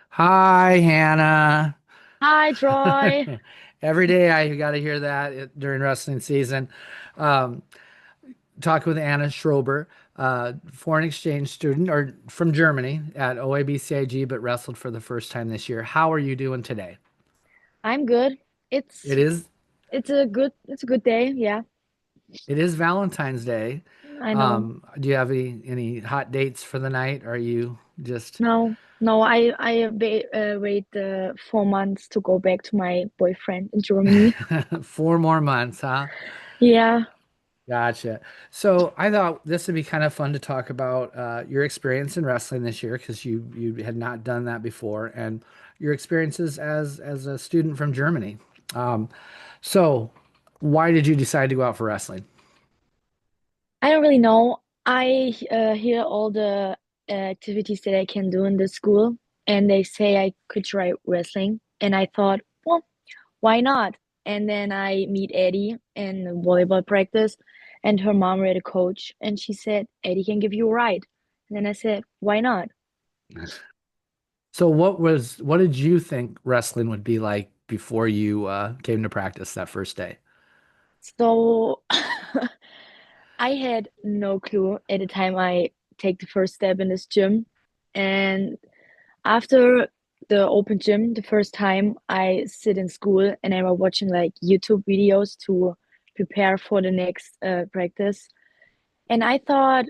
Hi, Hannah. Hi, Troy. Every day I got to hear that during wrestling season. Um, Talk with Anna Schrober, foreign exchange student or from Germany at OABCIG, but wrestled for the first time this year. How are you doing today? I'm good. It's It is it's a good day. Yeah, it is Valentine's Day. I know. Do you have any hot dates for the night? Are you just No, no, I wait 4 months to go back to my boyfriend in Germany. 4 more months, huh? Yeah. Gotcha. So I thought this would be kind of fun to talk about your experience in wrestling this year because you had not done that before, and your experiences as a student from Germany. Um, so why did you decide to go out for wrestling? I don't really know. I hear all the activities that I can do in the school, and they say I could try wrestling, and I thought, well, why not? And then I meet Eddie in volleyball practice, and her mom read a coach, and she said, Eddie can give you a ride. And then I said, why not? So what did you think wrestling would be like before you came to practice that first day? So I had no clue at the time I take the first step in this gym. And after the open gym, the first time I sit in school and I was watching like YouTube videos to prepare for the next practice. And I thought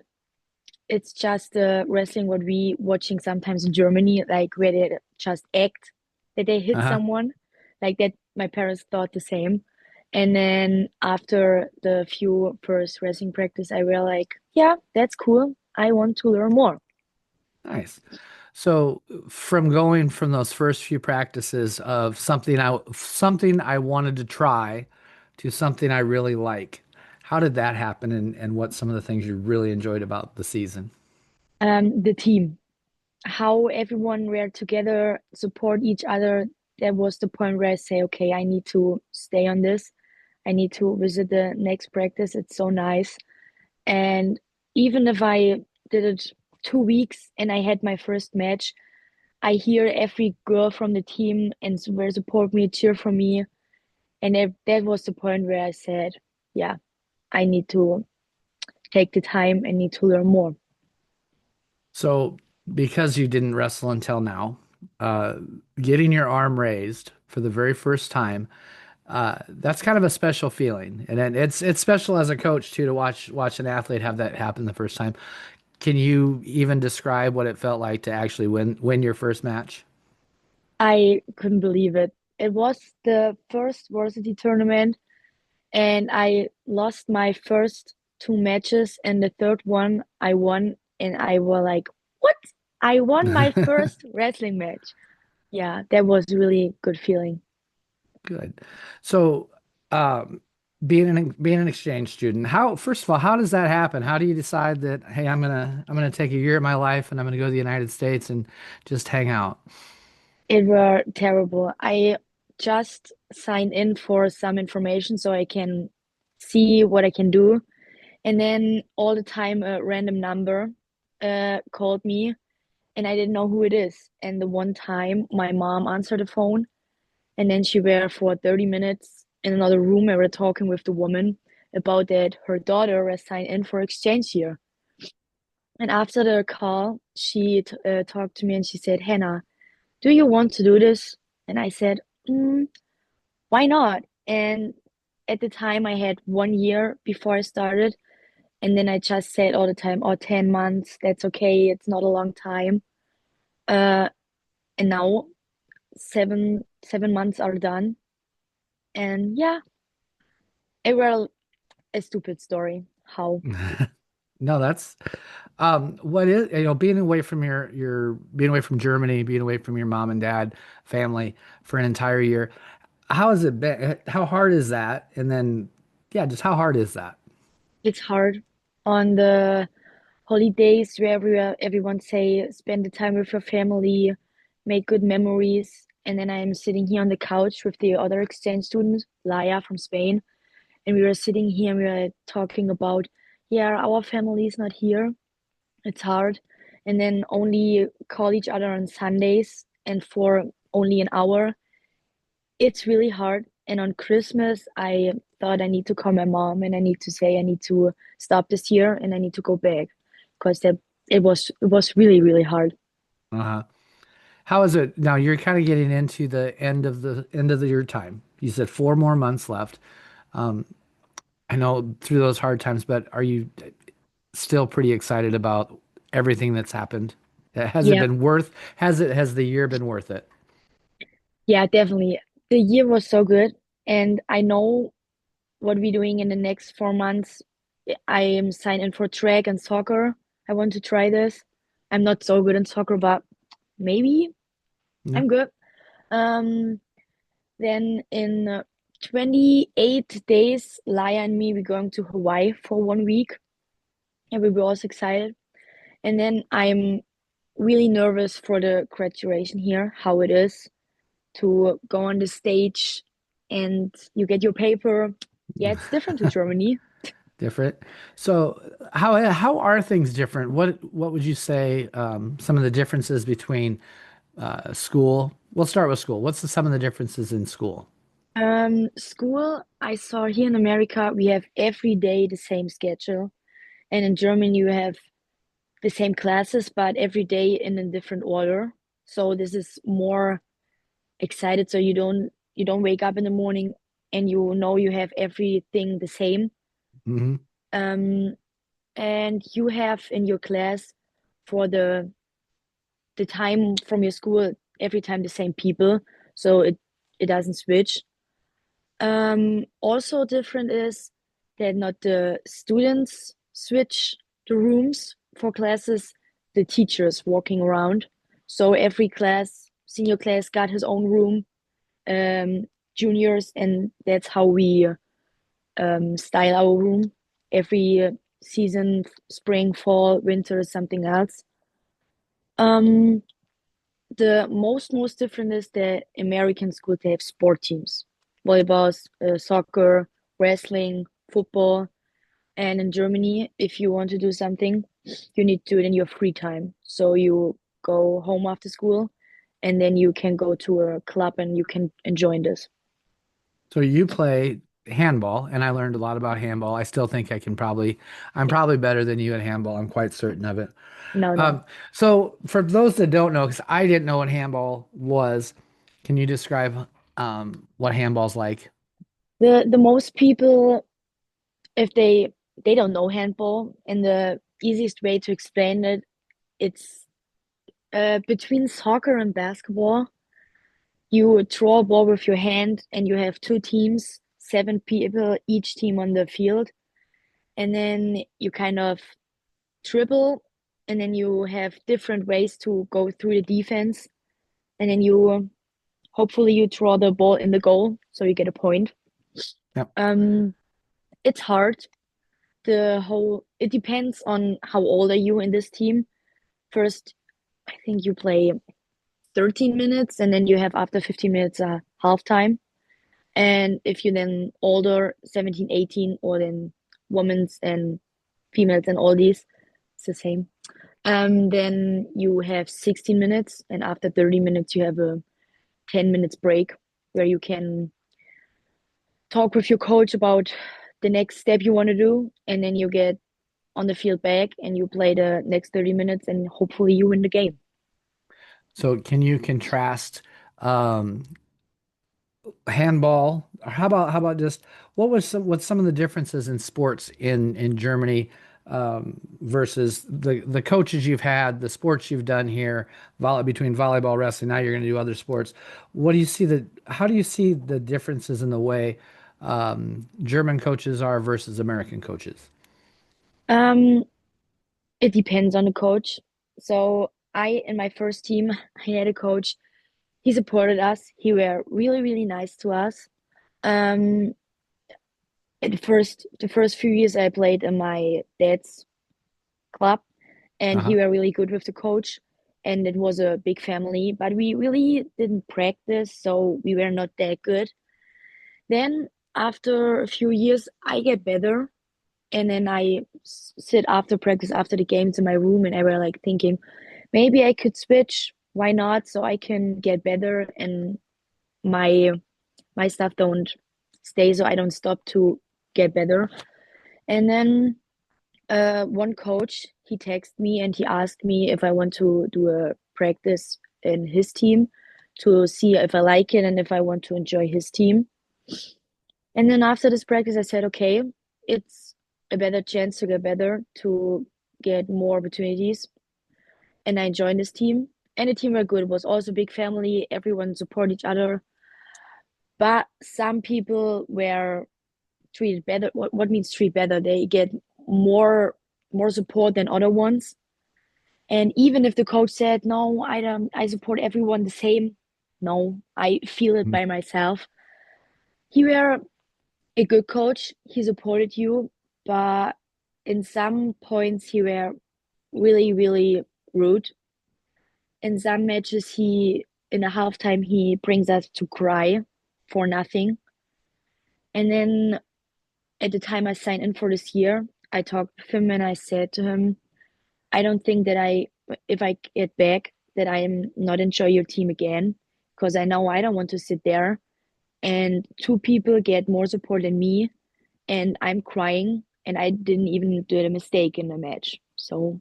it's just wrestling what we watching sometimes in Germany, like where they just act that they hit Uh-huh. someone, like that. My parents thought the same. And then after the few first wrestling practice, I were like, yeah, that's cool. I want to learn more. Nice. So from going from those first few practices of something I wanted to try to something I really like, how did that happen and what some of the things you really enjoyed about the season? The team, how everyone were together, support each other. That was the point where I say, okay, I need to stay on this. I need to visit the next practice. It's so nice. And even if I did it 2 weeks and I had my first match, I hear every girl from the team and will support me, cheer for me. And that was the point where I said, yeah, I need to take the time and need to learn more. So because you didn't wrestle until now, uh, getting your arm raised for the very first time, that's kind of a special feeling. And then it's special as a coach too to watch an athlete have that happen the first time. Can you even describe what it felt like to actually win your first match? I couldn't believe it. It was the first varsity tournament, and I lost my first two matches, and the third one I won, and I was like, "What? I won my first wrestling match." Yeah, that was really good feeling. Good. So, um, being an exchange student, how first of all, how does that happen? How do you decide that, hey, I'm gonna take a year of my life and I'm gonna go to the United States and just hang out? It were terrible. I just signed in for some information so I can see what I can do. And then all the time a random number called me and I didn't know who it is. And the one time my mom answered the phone and then she were for 30 minutes in another room and we were talking with the woman about that her daughter was signed in for exchange here. And after the call, she talked to me and she said, Hannah, do you want to do this? And I said, why not? And at the time, I had 1 year before I started. And then I just said all the time, oh, 10 months, that's okay. It's not a long time. Uh, and now 7 months are done. And yeah, it was a stupid story. How? No, that's what is being away from your being away from Germany, being away from your mom and dad, family for an entire year. How has it been? How hard is that? And then, yeah, just how hard is that? It's hard on the holidays where everyone say spend the time with your family, make good memories. And then I'm sitting here on the couch with the other exchange student, Laia from Spain, and we were sitting here and we were talking about, yeah, our family is not here. It's hard. And then only call each other on Sundays and for only an hour, it's really hard. And on Christmas, I thought I need to call my mom and I need to say I need to stop this year and I need to go back because it was really, really hard. Uh-huh. How is it now? You're kind of getting into the end of your time. You said 4 more months left. Um, I know through those hard times, but are you still pretty excited about everything that's happened? Yeah, Has the year been worth it? yeah, definitely. The year was so good, and I know what we're doing in the next 4 months. I am signed in for track and soccer. I want to try this. I'm not so good in soccer, but maybe Yeah. I'm good. Um, then in 28 days, Laya and me, we're going to Hawaii for 1 week, and we were also excited. And then I'm really nervous for the graduation here, how it is to go on the stage and you get your paper. Yeah, it's different to Germany. Different. So how are things different? What would you say some of the differences between school? We'll start with school. Some of the differences in school? School, I saw here in America, we have every day the same schedule. And in Germany, you have the same classes, but every day in a different order. So this is more excited. So you don't wake up in the morning and you know you have everything the same. Hmm. Um, and you have in your class for the time from your school every time the same people, so it doesn't switch. Also different is that not the students switch the rooms for classes, the teachers walking around. So every class, senior class got his own room, um, juniors, and that's how we style our room. Every season, spring, fall, winter, is something else. Um, the most different is the American school. They have sport teams, volleyball, soccer, wrestling, football. And in Germany, if you want to do something, you need to do it in your free time. So you go home after school, and then you can go to a club and you can enjoy this. So you play handball, and I learned a lot about handball. I still think I'm Yeah. probably better than you at handball. I'm quite certain of it. No, no. So for those that don't know, because I didn't know what handball was, can you describe what handball's like? The most people, if they don't know handball, and the easiest way to explain it, it's between soccer and basketball. You draw a ball with your hand, and you have two teams, 7 people each team on the field, and then you kind of dribble, and then you have different ways to go through the defense, and then you hopefully you draw the ball in the goal, so you get a point. Yep. Um, it's hard. It depends on how old are you in this team. First, I think you play 13 minutes, and then you have after 15 minutes a halftime. And if you're then older, 17, 18, or then women's and females and all these, it's the same. Then you have 16 minutes, and after 30 minutes, you have a 10 minutes break where you can talk with your coach about the next step you want to do, and then you get on the field back and you play the next 30 minutes, and hopefully you win the game. So can you contrast um, handball? Or how about just what's some of the differences in sports in Germany versus the coaches you've had, the sports you've done here, between volleyball, wrestling. Now you're going to do other sports. How do you see the differences in the way German coaches are versus American coaches? Um, it depends on the coach. So in my first team, I had a coach. He supported us. He were really, really nice to us. Um, at the first few years I played in my dad's club, and he Uh-huh. were really good with the coach, and it was a big family, but we really didn't practice, so we were not that good. Then after a few years, I get better, and then I sit after practice, after the games in my room, and I were like thinking, maybe I could switch why not? So I can get better and my my stuff don't stay, so I don't stop to get better. And then one coach, he texted me and he asked me if I want to do a practice in his team to see if I like it and if I want to enjoy his team. And then after this practice, I said, okay, it's a better chance to get better, to get more opportunities. And I joined this team. And the team were good. It was also a big family. Everyone support each other. But some people were treated better. What means treat better? They get more more support than other ones. And even if the coach said, no, I don't, I support everyone the same. No, I feel it Mm. by myself. He were a good coach. He supported you, but in some points he were really, really rude. In some matches, he in a halftime he brings us to cry for nothing. And then at the time I signed in for this year, I talked with him and I said to him, I don't think that if I get back, that I am not enjoy your team again, because I know I don't want to sit there and two people get more support than me, and I'm crying, and I didn't even do a mistake in the match. So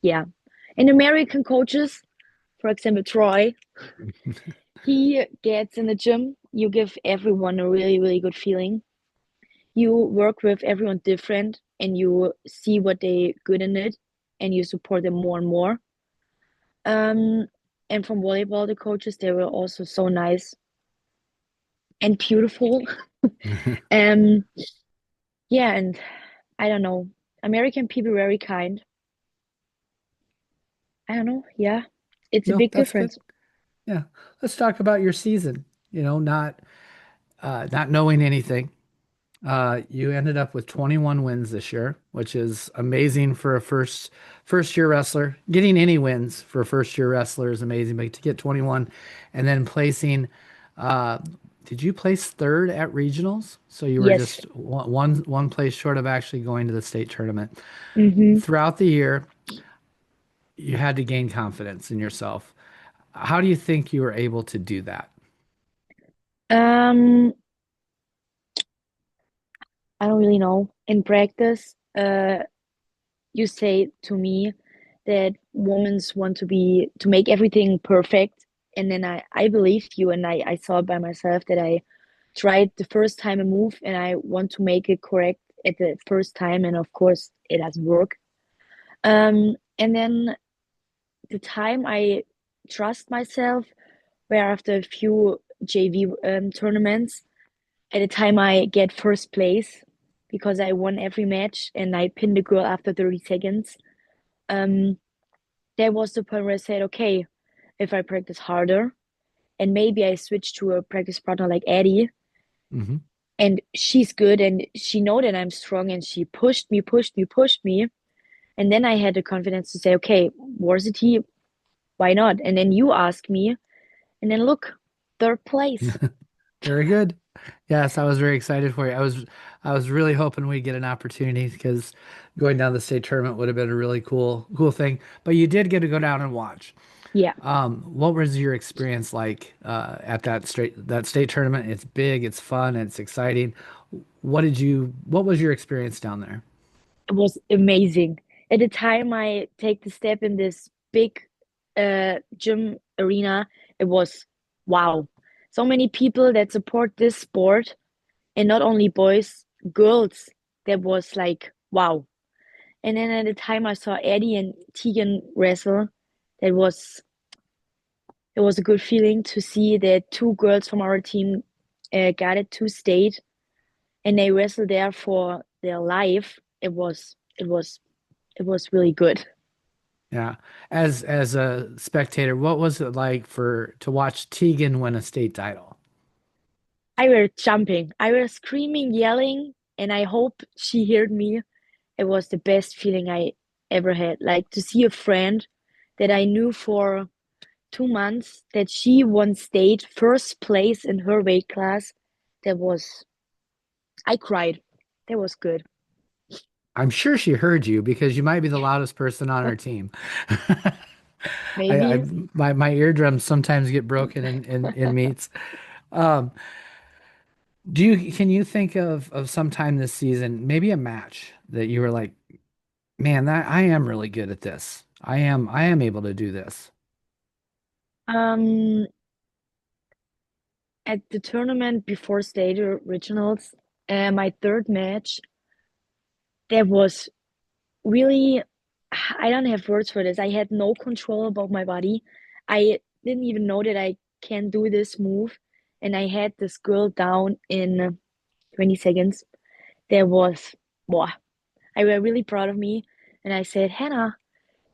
yeah, and American coaches, for example, Troy, he gets in the gym. You give everyone a really, really good feeling. You work with everyone different, and you see what they good in it, and you support them more and more. Um, and from volleyball, the coaches, they were also so nice and beautiful. Um, yeah, and I don't know, American people very kind. I don't know. Yeah, it's a No, big that's good. difference. Yeah. Let's talk about your season. Not knowing anything. You ended up with 21 wins this year, which is amazing for a first year wrestler. Getting any wins for a first year wrestler is amazing, but to get 21 and then placing, uh, did you place third at regionals? So you were Yes. just one place short of actually going to the state tournament. Mm-hmm. Throughout the year, you had to gain confidence in yourself. How do you think you were able to do that? Um, I don't really know. In practice, you say to me that women want to make everything perfect, and then I believed you, and I saw it by myself that I tried the first time a move, and I want to make it correct at the first time, and of course it doesn't work. And then the time I trust myself, where after a few JV tournaments, at the time I get first place because I won every match and I pinned the girl after 30 seconds. Um, that was the point where I said, okay, if I practice harder and maybe I switch to a practice partner like Addie, Hmm. and she's good and she know that I'm strong and she pushed me, pushed me, pushed me. And then I had the confidence to say, okay, varsity, why not? And then you ask me, and then look, third place. Very good. Yes, I was very excited for you. I was really hoping we'd get an opportunity because going down to the state tournament would have been a really cool thing. But you did get to go down and watch. Yeah, What was your experience like at that state tournament? It's big, it's fun, it's exciting. What was your experience down there? it was amazing. At the time I take the step in this big gym arena, it was wow. So many people that support this sport, and not only boys, girls. That was like wow. And then at the time I saw Eddie and Tegan wrestle, that was it was a good feeling to see that two girls from our team got it to state and they wrestled there for their life. It was really good. Yeah. As a spectator, what was it like for to watch Tegan win a state title? I were jumping, I was screaming, yelling, and I hope she heard me. It was the best feeling I ever had. Like to see a friend that I knew for 2 months that she won state first place in her weight class. That was I cried. That was good. I'm sure she heard you because you might be the loudest person on our team. I Maybe. my eardrums sometimes get broken in meets. Um, can you think of sometime this season, maybe a match that you were like, man, that I am really good at this. I am able to do this. Um, at the tournament before state regionals, my third match, that was really, I don't have words for this. I had no control about my body. I didn't even know that I can do this move. And I had this girl down in 20 seconds. There was, wow, I was really proud of me. And I said, Hannah,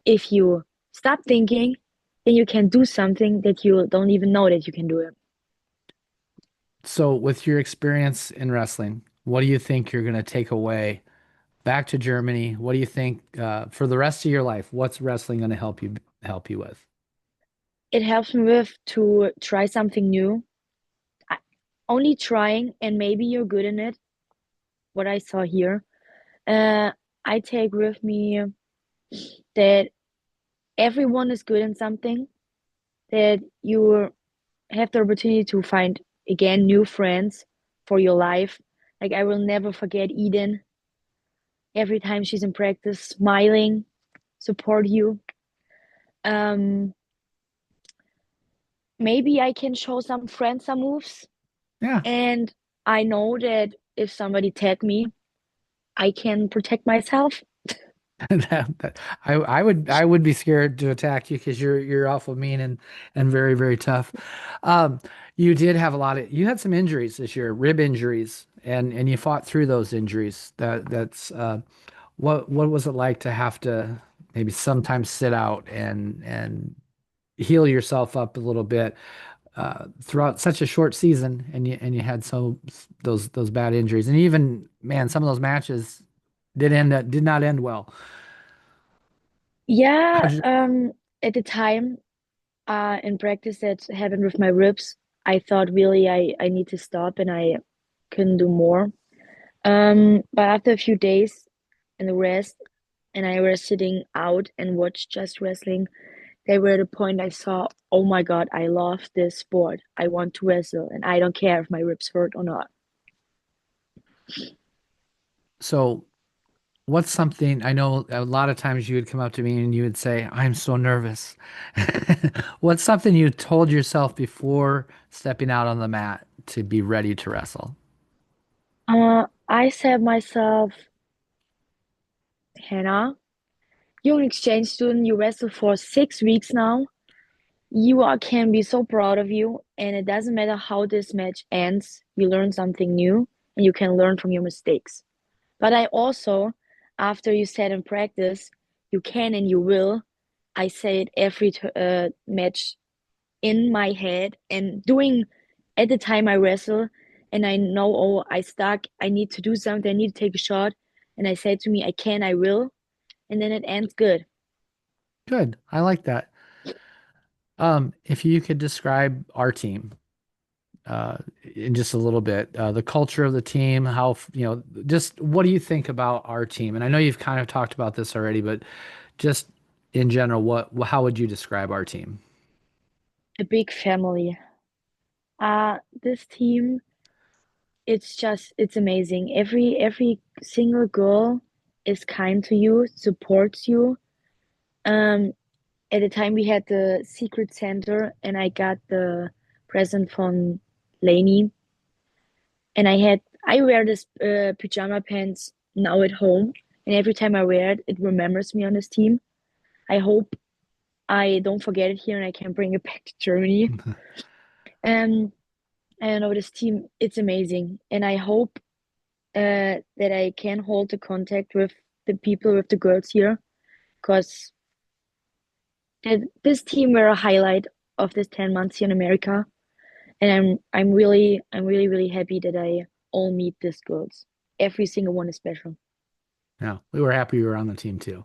if you stop thinking, then you can do something that you don't even know that you can do it. So, with your experience in wrestling, what do you think you're going to take away back to Germany? What do you think for the rest of your life? What's wrestling going to help you with? It helps me with to try something new. I, only trying, and maybe you're good in it. What I saw here, uh, I take with me that everyone is good in something, that you have the opportunity to find again new friends for your life. Like I will never forget Eden every time she's in practice, smiling, support you. Um, maybe I can show some friends some moves, Yeah. and I know that if somebody tag me, I can protect myself. I would be scared to attack you because you're awful mean and very very tough. Um, you did have a lot of you had some injuries this year, rib injuries, and you fought through those injuries. That's what was it like to have to maybe sometimes sit out and heal yourself up a little bit throughout such a short season, and you had those bad injuries, and even man, some of those matches did not end well. Yeah, How'd you, at the time, in practice that happened with my ribs, I thought really I need to stop and I couldn't do more. But after a few days and the rest, and I was sitting out and watched just wrestling, they were at a point I saw, oh my God, I love this sport. I want to wrestle, and I don't care if my ribs hurt or not. so what's something I know a lot of times you would come up to me and you would say, I'm so nervous. What's something you told yourself before stepping out on the mat to be ready to wrestle? I said myself, Hannah, you're an exchange student. You wrestled for 6 weeks now. You are, can be so proud of you, and it doesn't matter how this match ends. You learn something new, and you can learn from your mistakes. But I also, after you said in practice, you can and you will. I say it every match in my head and doing at the time I wrestle, and I know, oh, I stuck. I need to do something. I need to take a shot. And I say to me, I can, I will, and then it ends good. Good. I like that. If you could describe our team in just a little bit, the culture of the team, just what do you think about our team? And I know you've kind of talked about this already, but just in general, how would you describe our team? A big family. This team, it's amazing. Every single girl is kind to you, supports you. Um, at the time we had the secret center, and I got the present from Lainey, and I wear this pajama pants now at home, and every time I wear it, it remembers me on this team. I hope I don't forget it here, and I can bring it back to Germany. Um, I know this team, it's amazing, and I hope that I can hold the contact with the people, with the girls here, because this team were a highlight of this 10 months here in America. And I'm really happy that I all meet these girls. Every single one is special. Yeah, we were happy you were on the team too.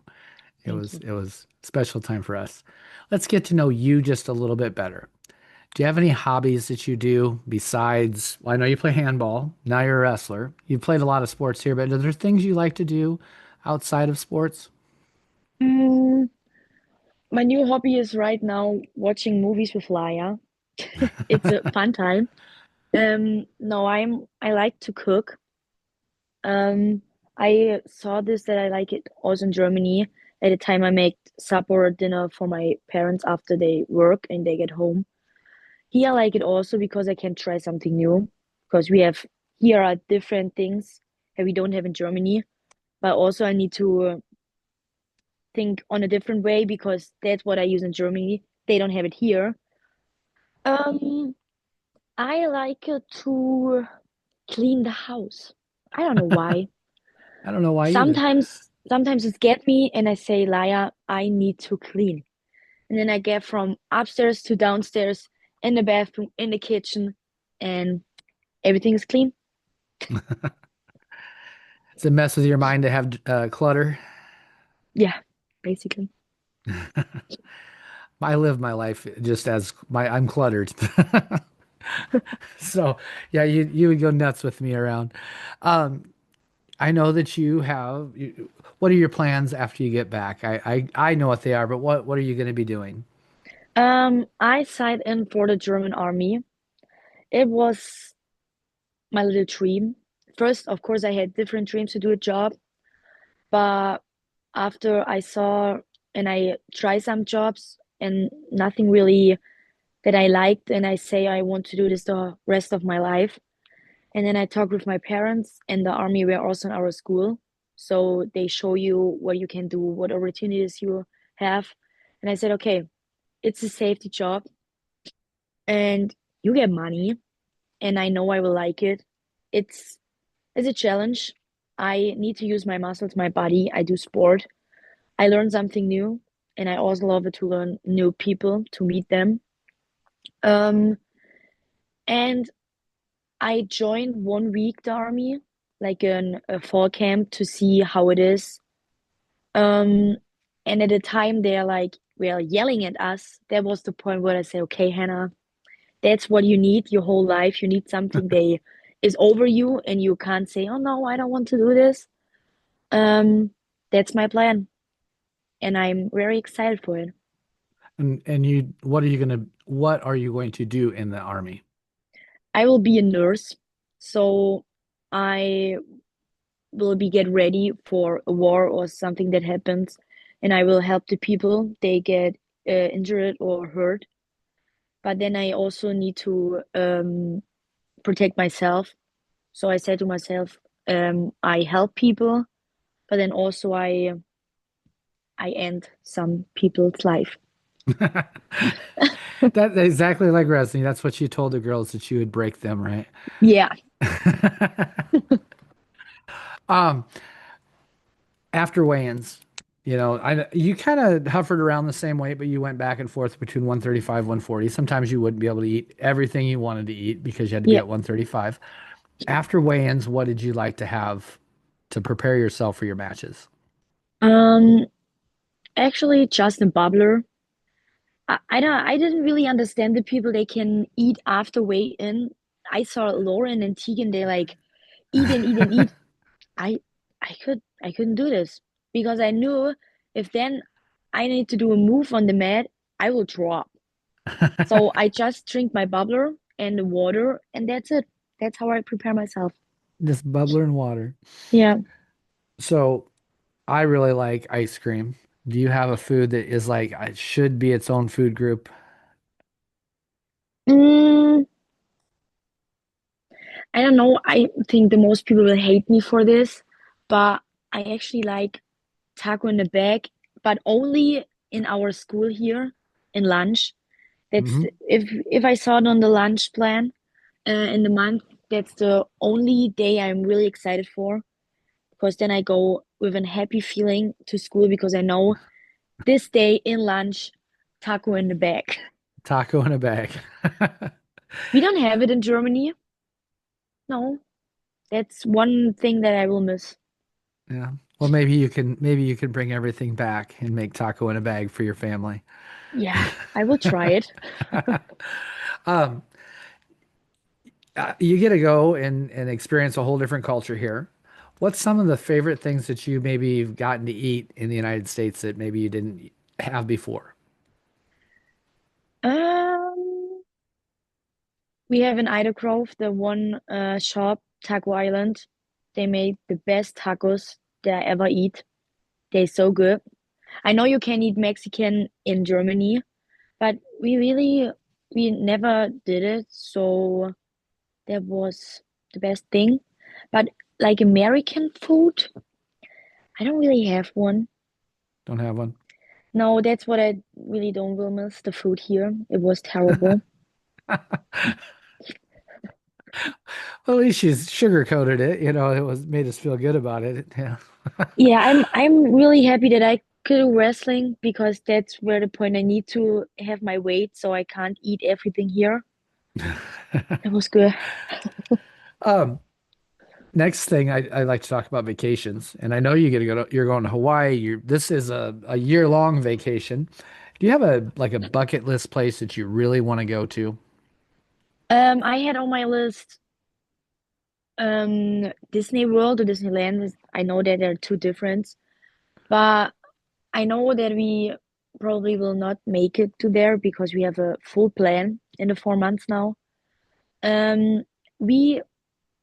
It Thank was you. it was a special time for us. Let's get to know you just a little bit better. Do you have any hobbies that you do besides, well, I know you play handball. Now you're a wrestler. You've played a lot of sports here, but are there things you like to do outside of sports? Mm, My new hobby is right now watching movies with Laya. It's a fun time. No, I like to cook. Um, I saw this that I like it also in Germany. At the time I make supper or dinner for my parents after they work and they get home. Here I like it also because I can try something new. Because we have here are different things that we don't have in Germany. But also I need to think on a different way because that's what I use in Germany. They don't have it here. Um, I like to clean the house. I don't know why. I don't know why either. Sometimes it get me and I say, Laya, I need to clean. And then I get from upstairs to downstairs in the bathroom, in the kitchen, and everything's clean. Does it mess with your mind to have clutter? Yeah, basically. I live my life just as I'm cluttered. So yeah, you would go nuts with me around. Um, I know that what are your plans after you get back? I know what they are, but what are you going to be doing? I signed in for the German army. It was my little dream. First, of course, I had different dreams to do a job, but after I saw and I try some jobs and nothing really that I liked, and I say I want to do this the rest of my life. And then I talked with my parents, and the army were also in our school. So they show you what you can do, what opportunities you have. And I said, okay, it's a safety job and you get money, and I know I will like it. It's it's a challenge. I need to use my muscles, my body. I do sport. I learn something new, and I also love it to learn new people, to meet them. Um, and I joined 1 week the army, like a fall camp to see how it is. Um, and at the time they're like, well, yelling at us. That was the point where I say, okay, Hannah, that's what you need your whole life. You need something that is over you, and you can't say, oh no, I don't want to do this. Um, that's my plan, and I'm very excited for it. And what are you going to do in the army? I will be a nurse, so I will be get ready for a war or something that happens, and I will help the people they get injured or hurt. But then I also need to protect myself. So I said to myself, I help people, but then also I end some people's life. That exactly like wrestling. That's what you told the girls that you would break them, right? Yeah, Um, After weigh-ins, you kind of hovered around the same weight, but you went back and forth between 135, 140. Sometimes you wouldn't be able to eat everything you wanted to eat because you had to be yeah. at 135. After weigh-ins, what did you like to have to prepare yourself for your matches? Um, Actually, Justin Bubbler. I didn't really understand the people they can eat after weigh in. I saw Lauren and Tegan, they like eat and eat and eat. I I couldn't do this because I knew if then I need to do a move on the mat, I will drop. So I just drink my bubbler and the water, and that's it. That's how I prepare myself. Just bubbler and water. Yeah. So I really like ice cream. Do you have a food that is like it should be its own food group? Mm, I don't know. I think the most people will hate me for this, but I actually like taco in the bag, but only in our school here in lunch. That's Hmm. if I saw it on the lunch plan in the month, that's the only day I'm really excited for because then I go with a happy feeling to school because I know this day in lunch, taco in the bag. Taco in a bag. We don't have it in Germany. No, that's one thing that I will miss. Yeah. Well, maybe you can bring everything back and make taco in a bag for your family. Yeah, I will try it. Um, you get to go and experience a whole different culture here. What's some of the favorite things that you maybe have gotten to eat in the United States that maybe you didn't have before? We have in Ida Grove the one shop, Taco Island. They make the best tacos that I ever eat. They're so good. I know you can eat Mexican in Germany, but we never did it, so that was the best thing. But like American food, I don't really have one. Don't have one. No, that's what I really don't will miss the food here. It was terrible. Well, at least she's sugar coated it. It was made us feel good about it. Yeah. Yeah, I'm really happy that I could do wrestling because that's where the point I need to have my weight so I can't eat everything here. It was good. Um, Next thing I like to talk about vacations, and I know you're going to Hawaii. This is a year-long vacation. Do you have a like a bucket list place that you really want to go to? I had on my list Disney World or Disneyland. I know that they're two different, but I know that we probably will not make it to there because we have a full plan in the 4 months now. Um, we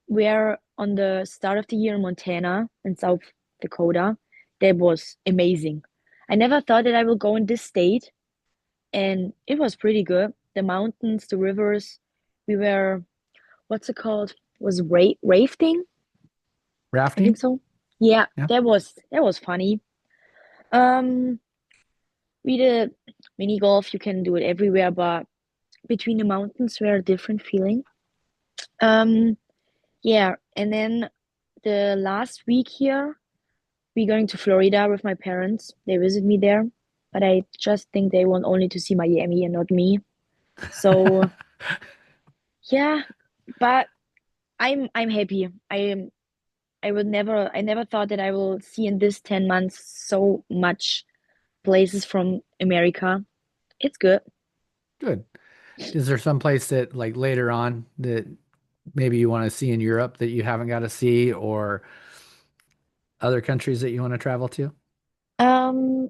were on the start of the year in Montana and South Dakota. That was amazing. I never thought that I will go in this state, and it was pretty good. The mountains, the rivers. We were, what's it called? Was rafting? I think Rafting? so. Yeah, Yeah. that was funny. Um, we did mini golf. You can do it everywhere, but between the mountains were a different feeling. Um, yeah, and then the last week here, we're going to Florida with my parents. They visit me there, but I just think they want only to see Miami and not me. So yeah, but I'm happy. I never thought that I will see in this 10 months so much places from America. It's good. Good. Is there some place that like later on that maybe you want to see in Europe that you haven't got to see, or other countries that you want to travel to? Um,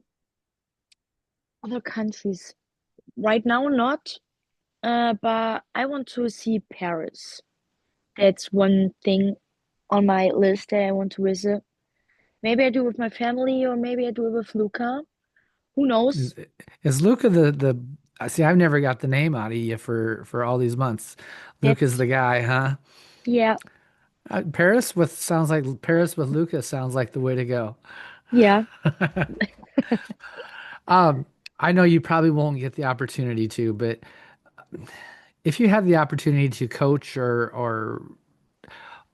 other countries right now not, but I want to see Paris. That's one thing on my list that I want to visit. Maybe I do it with my family, or maybe I do it with Luca. Who Is, knows? is Luca the I see I've never got the name out of you for all these months. Luca's That's the guy, huh? yeah, Paris with Luca sounds like the way to go. yeah. Um, I know you probably won't get the opportunity to, but if you had the opportunity to coach or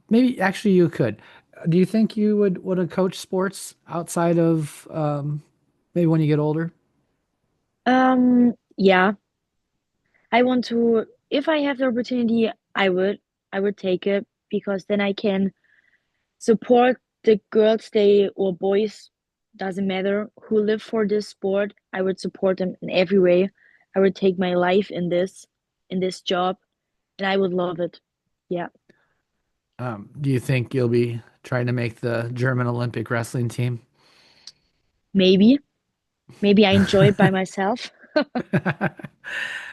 maybe actually you could, do you think you would want to coach sports outside of maybe when you get older? Yeah. I want to, if I have the opportunity, I would take it because then I can support the girls, they or boys, doesn't matter, who live for this sport. I would support them in every way. I would take my life in this job, and I would love it. Yeah, Do you think you'll be trying to make the German Olympic wrestling team? maybe, maybe I enjoy it by myself.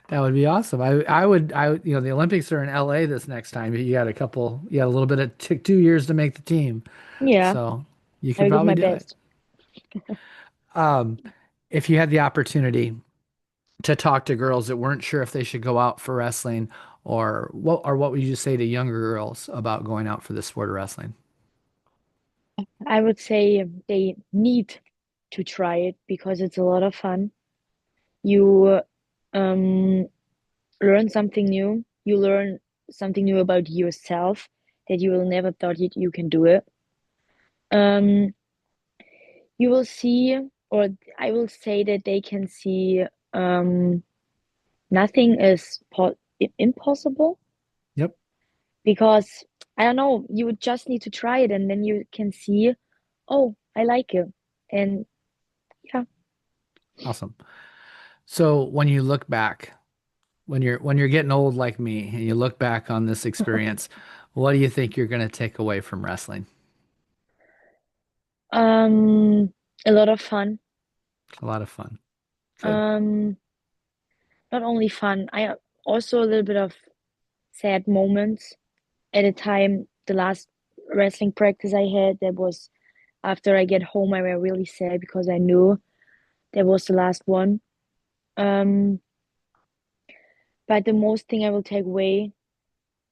That would be awesome. The Olympics are in LA this next time. You got a little bit of 2 years to make the team. Yeah, So you I could will give probably my do it. best. Um, if you had the opportunity to talk to girls that weren't sure if they should go out for wrestling, or what would you say to younger girls about going out for the sport of wrestling? I would say they need to try it because it's a lot of fun. You um learn something new. You learn something new about yourself that you will never thought you can do it. Um, you will see, or I will say that they can see nothing is impossible Yep. because I don't know, you would just need to try it and then you can see, oh, I like it. And yeah, Awesome. So when you look back, when you're getting old like me, and you look back on this experience, what do you think you're going to take away from wrestling? um, a lot of fun. A lot of fun. Good. Um, not only fun, I also a little bit of sad moments. At a time, the last wrestling practice I had, that was after I get home, I were really sad because I knew that was the last one. Um, but the most thing I will take away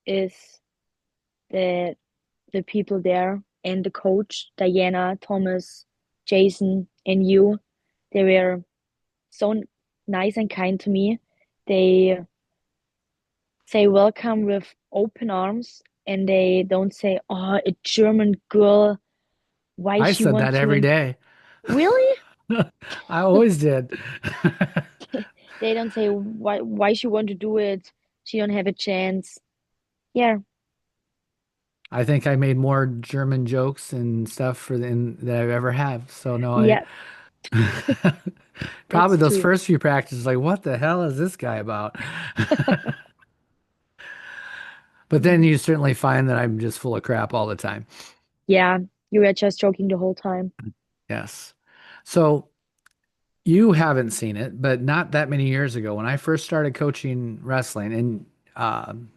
is that the people there and the coach, Diana, Thomas, Jason, and you, they were so nice and kind to me. They say welcome with open arms and they don't say, oh, a German girl, why I she said want that to every and day. really? I always did. They don't say why she want to do it. She don't have a chance. Yeah, I think I made more German jokes and stuff than I've ever have. So no, I yeah, probably that's those true. first few practices, like, what the hell is this guy about? But then Mm. you certainly find that I'm just full of crap all the time. Yeah, you were just joking the whole time. Yes. So you haven't seen it, but not that many years ago, when I first started coaching wrestling, and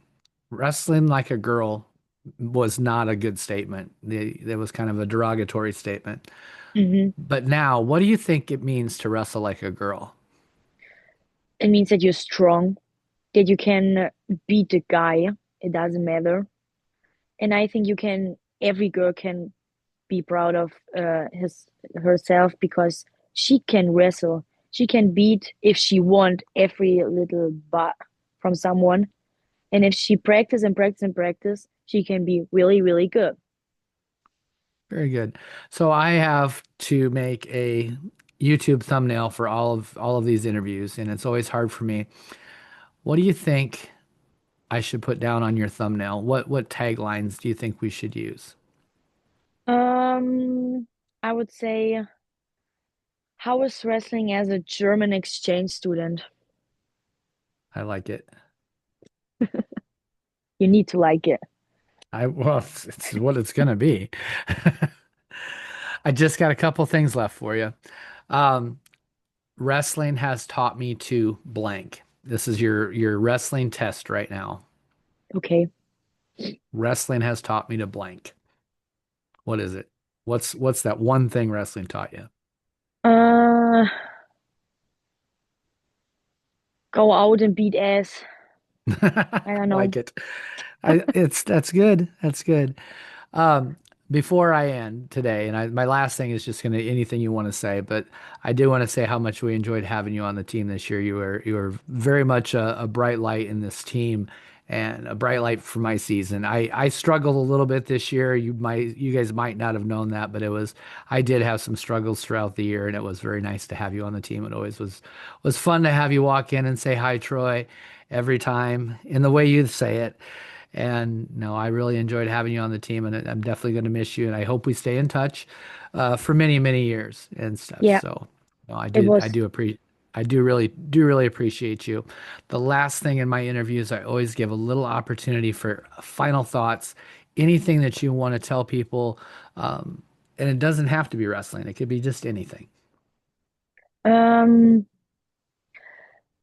wrestling like a girl was not a good statement. It was kind of a derogatory statement. Hmm. But now, what do you think it means to wrestle like a girl? It means that you're strong, that you can beat the guy. It doesn't matter. And I think you can, every girl can be proud of his herself because she can wrestle. She can beat if she want every little butt from someone. And if she practice and practice and practice, she can be really, really good. Very good. So I have to make a YouTube thumbnail for all of these interviews, and it's always hard for me. What do you think I should put down on your thumbnail? What taglines do you think we should use? Um, I would say, how is wrestling as a German exchange student? I like it. You need to like it. Well, it's what it's gonna be. I just got a couple things left for you. Um, Wrestling has taught me to blank. This is your wrestling test right now. Okay. Wrestling has taught me to blank. What is it? What's that one thing wrestling taught you? Uh, go out and beat ass. I I don't know. like it. That's good. That's good. Um, Before I end today, and my last thing is just gonna anything you want to say, but I do want to say how much we enjoyed having you on the team this year. You were very much a bright light in this team and a bright light for my season. I struggled a little bit this year. You guys might not have known that, but I did have some struggles throughout the year, and it was very nice to have you on the team. It always was fun to have you walk in and say hi, Troy, every time in the way you say it. And no, I really enjoyed having you on the team, and I'm definitely going to miss you. And I hope we stay in touch for many, many years and stuff. Yeah, So, no, it I was. do appreciate, I do really appreciate you. The last thing in my interviews, I always give a little opportunity for final thoughts, anything that you want to tell people, um, and it doesn't have to be wrestling. It could be just anything. Um,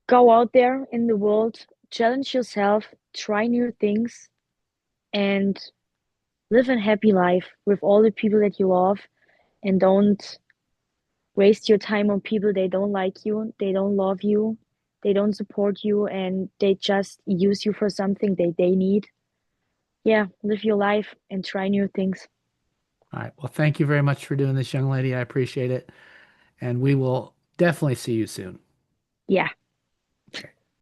go out there in the world, challenge yourself, try new things, and live a happy life with all the people that you love. And don't waste your time on people they don't like you, they don't love you, they don't support you, and they just use you for something they need. Yeah, live your life and try new things. All right. Well, thank you very much for doing this, young lady. I appreciate it, and we will definitely see you soon. Yeah.